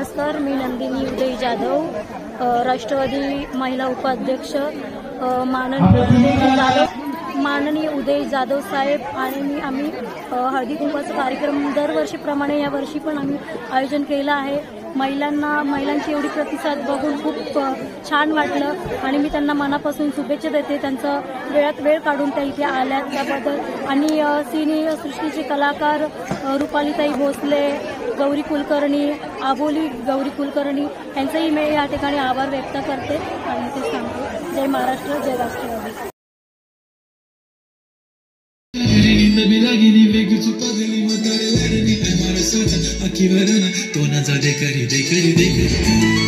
नमस्कार, मी नंदिनी उदय जाधव, राष्ट्रवादी महिला उपाध्यक्ष माननीय उदय जाधव साहेब आणि आम्ही हळदी कुंकवाचा कार्यक्रम दरवर्षीप्रमाणे यावर्षी पण आम्ही आयोजन केलं आहे। महिलांची एवढी प्रतिसाद बघून खूप छान वाटलं आणि मी त्यांना मनापासून शुभेच्छा देते। त्यांचा वेळात वेळ काढून त्या इथे आल्या त्याबद्दल आणि सिनी सृष्टीचे कलाकार रुपालीताई भोसले, गौरी कुलकर्णी, आबोली गौरी कुलकर्णी यांचंही मी या ठिकाणी आभार व्यक्त करते आणि ते सांगते। जय महाराष्ट्र, जय राष्ट्रवादी। तो ना जा दे करी